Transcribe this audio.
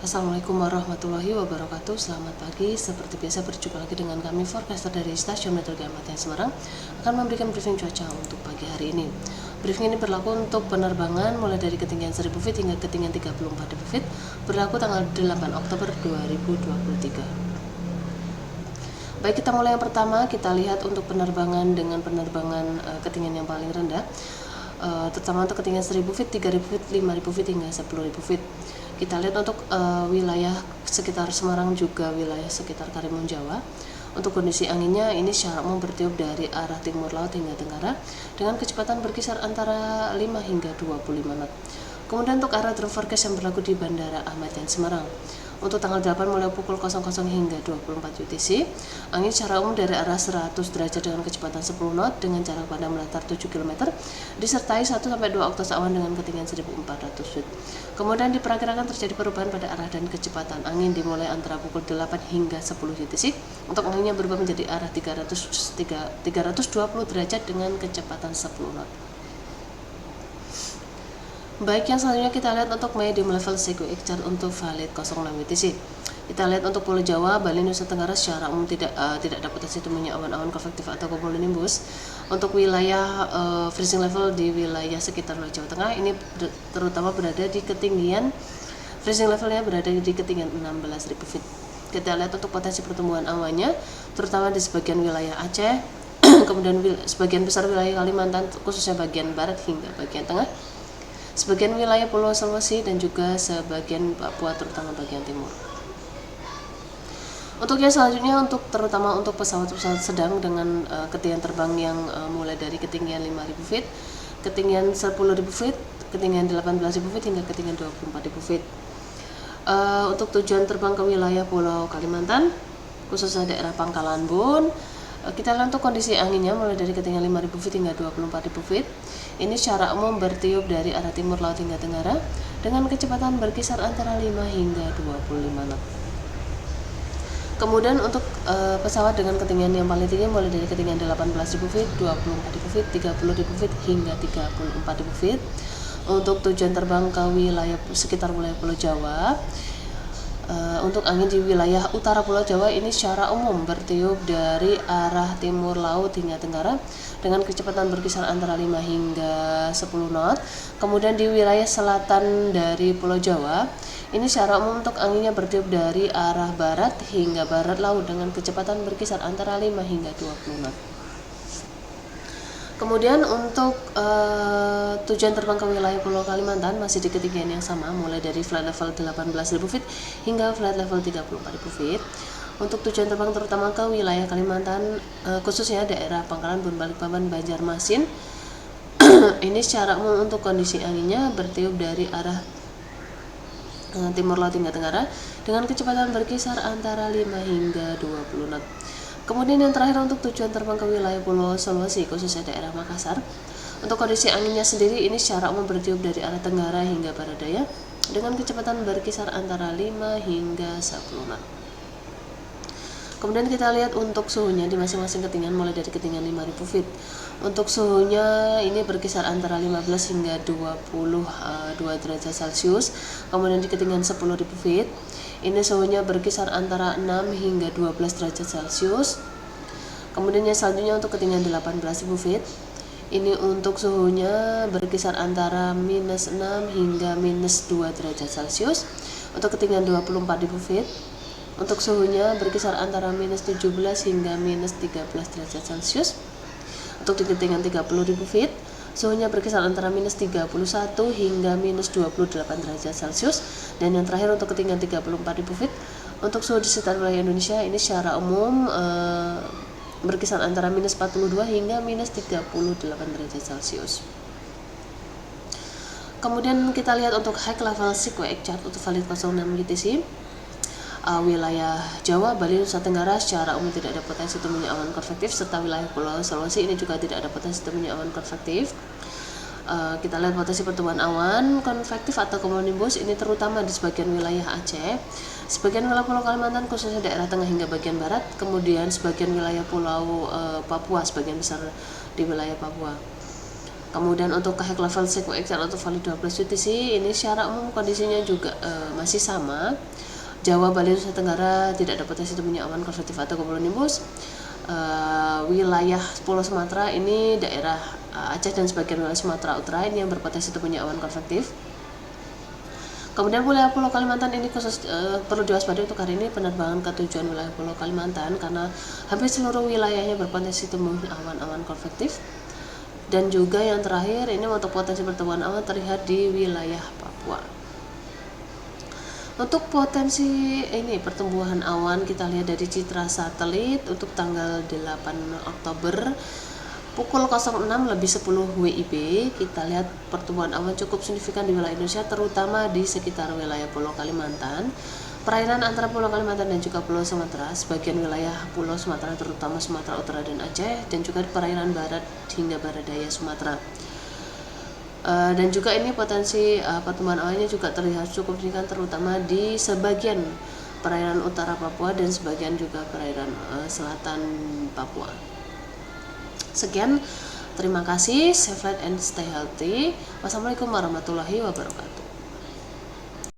Assalamualaikum warahmatullahi wabarakatuh. Selamat pagi. Seperti biasa berjumpa lagi dengan kami forecaster dari Stasiun Meteorologi Amatian Semarang akan memberikan briefing cuaca untuk pagi hari ini. Briefing ini berlaku untuk penerbangan mulai dari ketinggian 1000 feet hingga ketinggian 34.000 feet, berlaku tanggal 8 Oktober 2023. Baik, kita mulai yang pertama. Kita lihat untuk penerbangan dengan penerbangan ketinggian yang paling rendah, terutama untuk ketinggian 1000 feet, 3000 feet, 5000 feet hingga 10.000 feet. Kita lihat untuk wilayah sekitar Semarang juga wilayah sekitar Karimun Jawa. Untuk kondisi anginnya ini secara umum bertiup dari arah timur laut hingga tenggara dengan kecepatan berkisar antara 5 hingga 25 knot. Kemudian untuk arah drum forecast yang berlaku di Bandara Ahmad Yani Semarang. Untuk tanggal 8 mulai pukul 00 hingga 24 UTC, angin secara umum dari arah 100 derajat dengan kecepatan 10 knot dengan jarak pandang melontar 7 km, disertai 1-2 oktav awan dengan ketinggian 1400 feet. Kemudian diperkirakan terjadi perubahan pada arah dan kecepatan angin dimulai antara pukul 8 hingga 10 UTC. Untuk anginnya berubah menjadi arah 320 derajat dengan kecepatan 10 knot. Baik, yang selanjutnya kita lihat untuk medium level seismic chart untuk valid 06 UTC. Kita lihat untuk Pulau Jawa, Bali, Nusa Tenggara secara umum tidak ada potensi temunya awan-awan konvektif atau cumulonimbus. Untuk wilayah freezing level di wilayah sekitar Jawa Tengah ini terutama berada di ketinggian freezing levelnya berada di ketinggian 16.000 feet. Kita lihat untuk potensi pertumbuhan awannya terutama di sebagian wilayah Aceh, kemudian sebagian besar wilayah Kalimantan khususnya bagian barat hingga bagian tengah, sebagian wilayah Pulau Sulawesi dan juga sebagian Papua terutama bagian timur. Untuk yang selanjutnya terutama untuk pesawat-pesawat sedang dengan ketinggian terbang yang mulai dari ketinggian 5.000 feet, ketinggian 10.000 feet, ketinggian 18.000 feet hingga ketinggian 24.000 feet. Untuk tujuan terbang ke wilayah Pulau Kalimantan khususnya daerah Pangkalan Bun, kita lihat untuk kondisi anginnya mulai dari ketinggian 5.000 feet hingga 24.000 feet. Ini secara umum bertiup dari arah timur laut hingga tenggara dengan kecepatan berkisar antara 5 hingga 25 knot. Kemudian untuk pesawat dengan ketinggian yang paling tinggi mulai dari ketinggian 18.000 feet, 24.000 feet, 30.000 feet hingga 34.000 feet. Untuk tujuan terbang ke wilayah sekitar wilayah Pulau Jawa, untuk angin di wilayah utara Pulau Jawa ini secara umum bertiup dari arah timur laut hingga tenggara dengan kecepatan berkisar antara 5 hingga 10 knot. Kemudian di wilayah selatan dari Pulau Jawa ini secara umum untuk anginnya bertiup dari arah barat hingga barat laut dengan kecepatan berkisar antara 5 hingga 20 knot. Kemudian untuk tujuan terbang ke wilayah Pulau Kalimantan masih di ketinggian yang sama mulai dari flight level 18.000 feet hingga flight level 34.000 feet. Untuk tujuan terbang terutama ke wilayah Kalimantan khususnya daerah Pangkalan Bun, Balikpapan, Banjarmasin ini secara umum untuk kondisi anginnya bertiup dari arah timur laut hingga tenggara dengan kecepatan berkisar antara 5 hingga 20 knot. Kemudian yang terakhir untuk tujuan terbang ke wilayah Pulau Sulawesi khususnya daerah Makassar. Untuk kondisi anginnya sendiri ini secara umum bertiup dari arah tenggara hingga barat daya dengan kecepatan berkisar antara 5 hingga 10 knot. Kemudian kita lihat untuk suhunya di masing-masing ketinggian mulai dari ketinggian 5.000 feet. Untuk suhunya ini berkisar antara 15 hingga 22 derajat Celcius. Kemudian di ketinggian 10.000 feet ini suhunya berkisar antara 6 hingga 12 derajat Celcius. Kemudian yang selanjutnya untuk ketinggian 18.000 feet ini untuk suhunya berkisar antara minus 6 hingga minus 2 derajat Celcius. Untuk ketinggian 24.000 feet untuk suhunya berkisar antara minus 17 hingga minus 13 derajat Celcius. Untuk di ketinggian 30.000 feet suhunya berkisar antara minus 31 hingga minus 28 derajat Celcius. Dan yang terakhir untuk ketinggian 34.000 feet untuk suhu di sekitar wilayah Indonesia ini secara umum berkisar antara minus 42 hingga minus 38 derajat Celcius. Kemudian kita lihat untuk high level seismic chart untuk valid 06 UTC. Wilayah Jawa, Bali, Nusa Tenggara secara umum tidak ada potensi temunya awan konvektif, serta wilayah Pulau Sulawesi ini juga tidak ada potensi temunya awan konvektif. Kita lihat potensi pertumbuhan awan konvektif atau cumulonimbus ini terutama di sebagian wilayah Aceh, sebagian wilayah Pulau Kalimantan khususnya daerah tengah hingga bagian barat, kemudian sebagian wilayah Pulau Papua, sebagian besar di wilayah Papua. Kemudian untuk high level SecuXL atau Vali 12 UTC ini secara umum kondisinya juga masih sama. Jawa, Bali, Nusa Tenggara tidak ada potensi terbentuknya awan konvektif atau cumulonimbus. Wilayah Pulau Sumatera ini daerah Aceh dan sebagian wilayah Sumatera Utara ini yang berpotensi terbentuknya awan konvektif. Kemudian wilayah Pulau Kalimantan ini khusus perlu diwaspadai untuk hari ini penerbangan ke tujuan wilayah Pulau Kalimantan karena hampir seluruh wilayahnya berpotensi terbentuknya awan-awan konvektif. Dan juga yang terakhir ini untuk potensi pertemuan awan terlihat di wilayah Papua. Untuk potensi ini pertumbuhan awan kita lihat dari citra satelit untuk tanggal 8 Oktober pukul 06:10 WIB kita lihat pertumbuhan awan cukup signifikan di wilayah Indonesia terutama di sekitar wilayah Pulau Kalimantan. Perairan antara Pulau Kalimantan dan juga Pulau Sumatera, sebagian wilayah Pulau Sumatera terutama Sumatera Utara dan Aceh, dan juga di perairan barat hingga barat daya Sumatera. Dan juga ini potensi pertumbuhan awannya juga terlihat cukup signifikan terutama di sebagian perairan utara Papua dan sebagian juga perairan selatan Papua. Sekian, terima kasih, stay flat and stay healthy. Wassalamualaikum warahmatullahi wabarakatuh.